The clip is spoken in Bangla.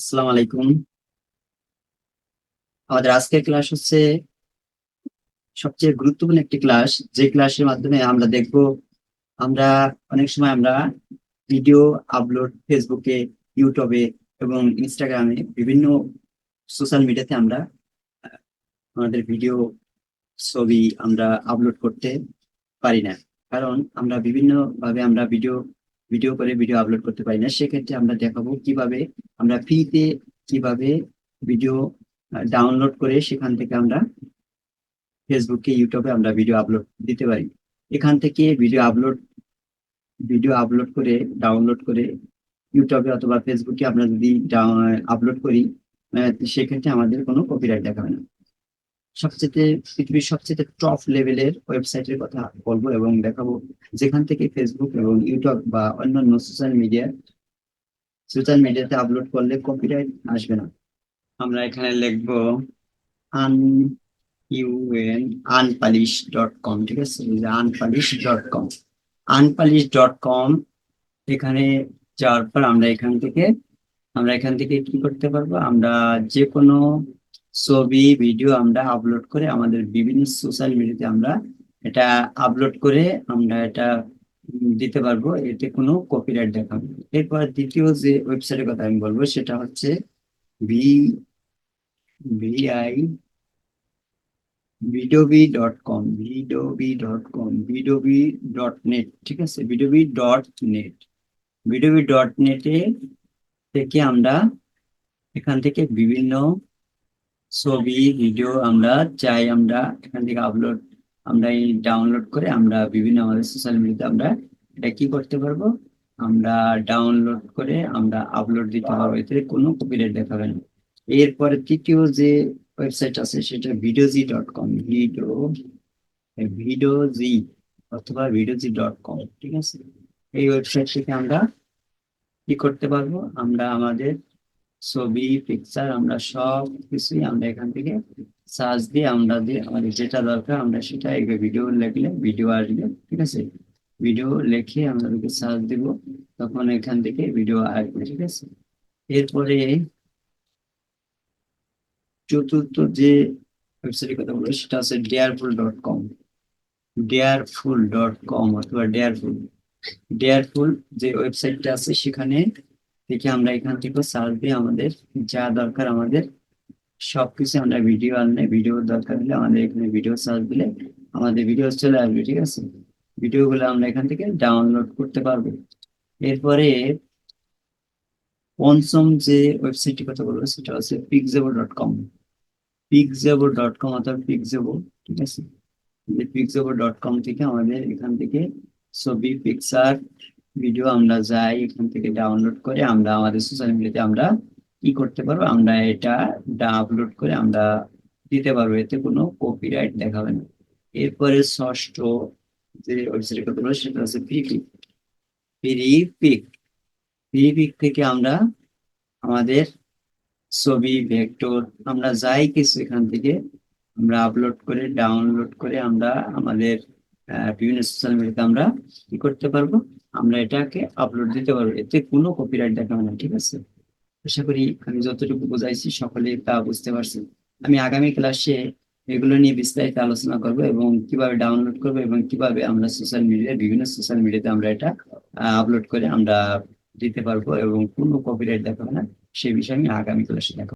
আসসালামু আলাইকুম। আমাদের আজকের ক্লাস হচ্ছে সবচেয়ে গুরুত্বপূর্ণ একটি ক্লাস, যে ক্লাসের মাধ্যমে আমরা দেখব আমরা অনেক সময় আমরা ভিডিও আপলোড ফেসবুকে, ইউটিউবে এবং ইনস্টাগ্রামে বিভিন্ন সোশ্যাল মিডিয়াতে আমরা আমাদের ভিডিও, ছবি আমরা আপলোড করতে পারি না। কারণ আমরা বিভিন্ন ভাবে আমরা ভিডিও ভিডিও করে ভিডিও আপলোড করতে পারি না। সেক্ষেত্রে আমরা দেখাবো কিভাবে আমরা ফ্রিতে কিভাবে ভিডিও ডাউনলোড করে সেখান থেকে আমরা ফেসবুকে, ইউটিউবে আমরা ভিডিও আপলোড দিতে পারি। এখান থেকে ভিডিও আপলোড করে ডাউনলোড করে ইউটিউবে অথবা ফেসবুকে আমরা যদি আপলোড করি, সেক্ষেত্রে আমাদের কোনো কপিরাইট দেখাবে না। পৃথিবীর সবচেয়ে টপ লেভেলের ওয়েবসাইটের কথা বলবো এবং দেখাবো, যেখান থেকে ফেসবুক এবং ইউটিউব বা অন্যান্য সোশ্যাল মিডিয়াতে আপলোড করলে কপিরাইট আসবে না। আমরা এখানে লিখবো আন ইউএন unpublish.com, ঠিক আছে, unpublish.com। unpublish.com এখানে যাওয়ার পর আমরা এখান থেকে কি করতে পারবো, আমরা যে কোনো ছবি ভিডিও আমরা আপলোড করে আমাদের বিভিন্ন সোশ্যাল মিডিয়াতে আমরা এটা আপলোড করে আমরা এটা দিতে পারবো, এতে কোনো কপিরাইট দেখাবে না। এরপর দ্বিতীয় যে ওয়েবসাইটের কথা আমি বলবো সেটা হচ্ছে ভি ভিআই vidovie.com, vidovie.net, ঠিক আছে, vidovie.net। vidovie.net থেকে আমরা এখান থেকে বিভিন্ন ছবি ভিডিও আমরা চাই, আমরা এখান থেকে আমরা এই ডাউনলোড করে আমরা বিভিন্ন আমাদের সোশ্যাল মিডিয়াতে আমরা এটা কি করতে পারবো, আমরা ডাউনলোড করে আমরা আপলোড দিতে পারবো, এতে কোনো কপিরাইট দেখাবে না। এরপরে তৃতীয় যে ওয়েবসাইট আছে সেটা ভিডিওজি.com, ভিডিওজি অথবা ভিডিওজি.com, ঠিক আছে। এই ওয়েবসাইট থেকে আমরা কি করতে পারবো, আমরা আমাদের ছবি পিকচার আমরা সব কিছুই আমরা এখান থেকে সার্চ দিয়ে আমাদের যেটা দরকার আমরা সেটা ভিডিও লিখলে ভিডিও আসবে, ঠিক আছে। ভিডিও লিখে আমরা সার্চ দিব, তখন এখান থেকে ভিডিও আসবে, ঠিক আছে। এরপরে চতুর্থ যে ওয়েবসাইটের কথা বলবো সেটা হচ্ছে ডেয়ারফুল.com, ডেয়ারফুল.com অথবা ডেয়ারফুল যে ওয়েবসাইটটা আছে সেখানে থেকে আমরা এখান থেকে সার্চ দিয়ে আমাদের যা দরকার আমাদের সবকিছু আমরা ভিডিও দরকার হলে আমাদের এখানে ভিডিও সার্চ দিলে আমাদের ভিডিও চলে আসবে, ঠিক আছে। ভিডিও গুলো আমরা এখান থেকে ডাউনলোড করতে পারবো। এরপরে পঞ্চম যে ওয়েবসাইটটির কথা বলবো সেটা হচ্ছে পিকজেবো.com, পিকজেবো.com অথবা পিকজেবো, ঠিক আছে। পিকজেবো.com থেকে আমাদের এখান থেকে ছবি পিকচার ভিডিও আমরা যাই এখান থেকে ডাউনলোড করে আমরা আমাদের সোশ্যাল মিডিয়াতে আমরা কি করতে পারবো, আমরা এটা আপলোড করে আমরা দিতে পারবো, এতে কোনো কপিরাইট দেখাবে না। এরপরে ষষ্ঠ যে ওয়েবসাইটের কথা বলবো সেটা হচ্ছে ফ্রি পিক ফ্রি পিক থেকে আমরা আমাদের ছবি ভেক্টর আমরা যাই কিছু এখান থেকে আমরা আপলোড করে ডাউনলোড করে আমরা আমাদের বিভিন্ন সোশ্যাল মিডিয়াতে আমরা কি করতে পারবো, আমরা এটাকে আপলোড দিতে পারবো, এতে কোনো কপিরাইট দেখাবে না, ঠিক আছে। আশা করি আমি যতটুকু বোঝাইছি সকলে তা বুঝতে পারছি। আমি আগামী ক্লাসে এগুলো নিয়ে বিস্তারিত আলোচনা করব এবং কিভাবে ডাউনলোড করবো এবং কিভাবে আমরা বিভিন্ন সোশ্যাল মিডিয়াতে আমরা এটা আপলোড করে আমরা দিতে পারবো এবং কোনো কপিরাইট দেখাবে না, সে বিষয়ে আমি আগামী ক্লাসে দেখাবো।